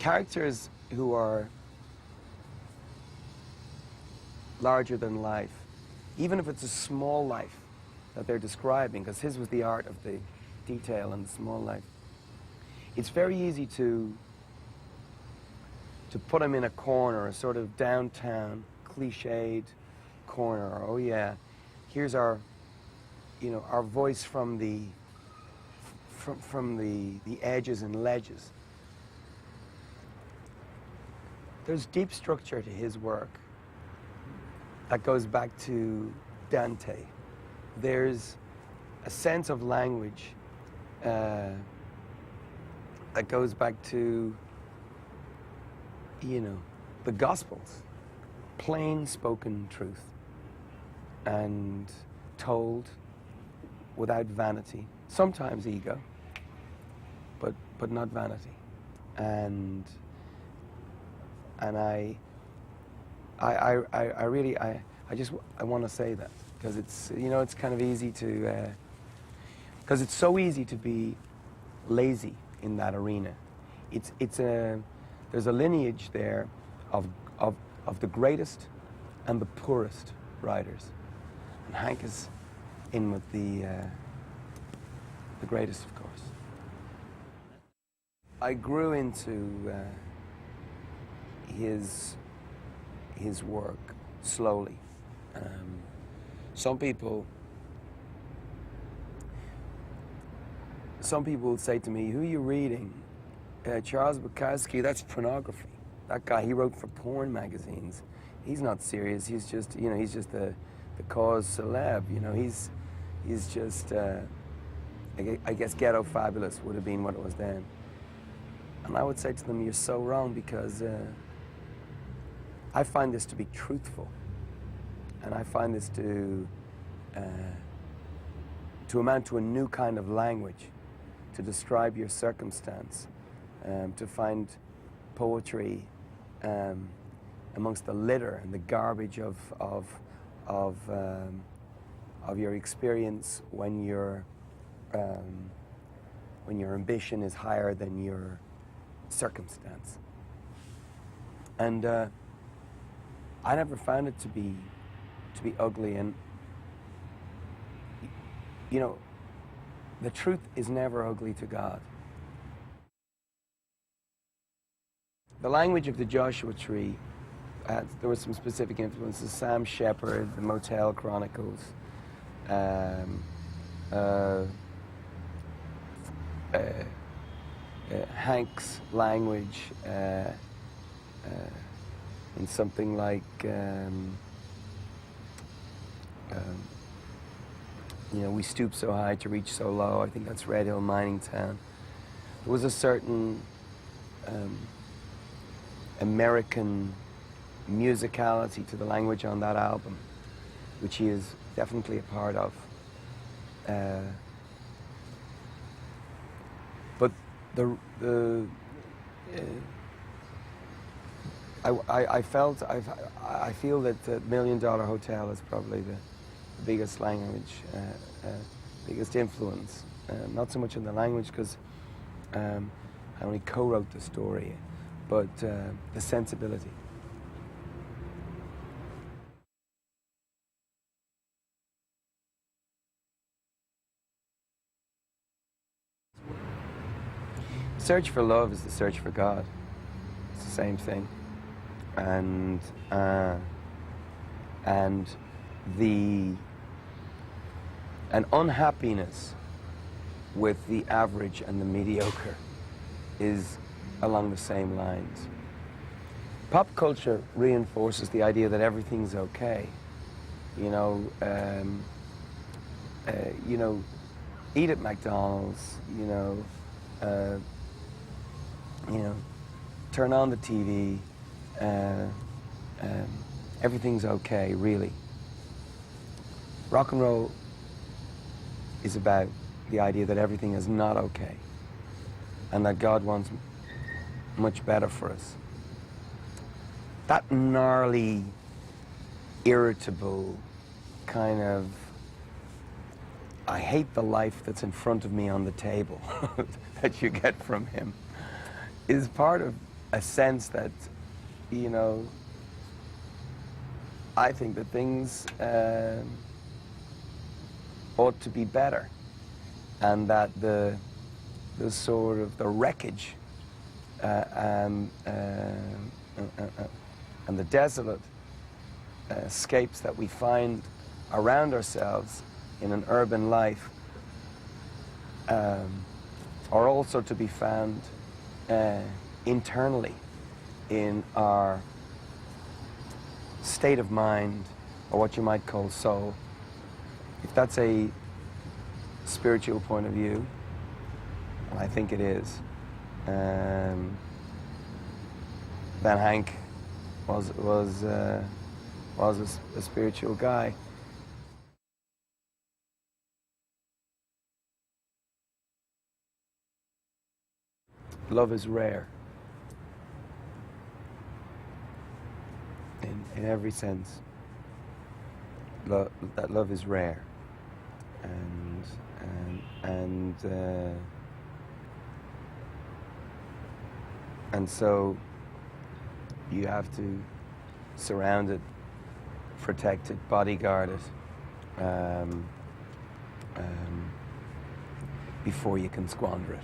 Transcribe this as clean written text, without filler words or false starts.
characters who are larger than life, even if it's a small life that they're describing, because his was the art of the detail and the small life, it's very easy to put him in a corner, a sort of downtown, cliched corner. Oh yeah, here's our, you know, our voice from the edges and ledges. There's deep structure to his work that goes back to Dante. There's a sense of language that goes back to, you know, the Gospels, plain spoken truth and told without vanity, sometimes ego, but not vanity. And I really want to say that, because it's, you know, it's kind of easy to, because it's so easy to be lazy in that arena. There's a lineage there of the greatest and the poorest writers, and Hank is in with the greatest, of course. I grew into his work slowly. Some people will say to me, "Who are you reading?" Charles Bukowski, that's pornography. That guy, he wrote for porn magazines. He's not serious. He's just, you know, he's just the cause celeb. You know, he's just, I guess ghetto fabulous would have been what it was then. And I would say to them, you're so wrong, because I find this to be truthful. And I find this to amount to a new kind of language, to describe your circumstance, to find poetry amongst the litter and the garbage of your experience when your ambition is higher than your circumstance. And I never found it to be ugly. And you know, the truth is never ugly to God. The language of the Joshua Tree, there were some specific influences. Sam Shepard, the Motel Chronicles, Hank's language, in something like, you know, we stoop so high to reach so low. I think that's Red Hill Mining Town. There was a certain American musicality to the language on that album, which he is definitely a part of. But I feel that the $1 Million Hotel is probably the biggest language, biggest influence. Not so much in the language, because I only co-wrote the story, but the sensibility. Search for love is the search for God. It's the same thing. And an unhappiness with the average and the mediocre is along the same lines. Pop culture reinforces the idea that everything's okay. You know, eat at McDonald's. Turn on the TV. Everything's okay, really. Rock and roll is about the idea that everything is not okay, and that God wants much better for us. That gnarly, irritable kind of, I hate the life that's in front of me on the table that you get from him, is part of a sense that, you know, I think that things ought to be better, and that the sort of the wreckage and the desolate escapes that we find around ourselves in an urban life are also to be found internally in our state of mind, or what you might call soul. If that's a spiritual point of view, and I think it is, then Hank was a spiritual guy. Love is rare in every sense. That love is rare, and so you have to surround it, protect it, bodyguard it, before you can squander it.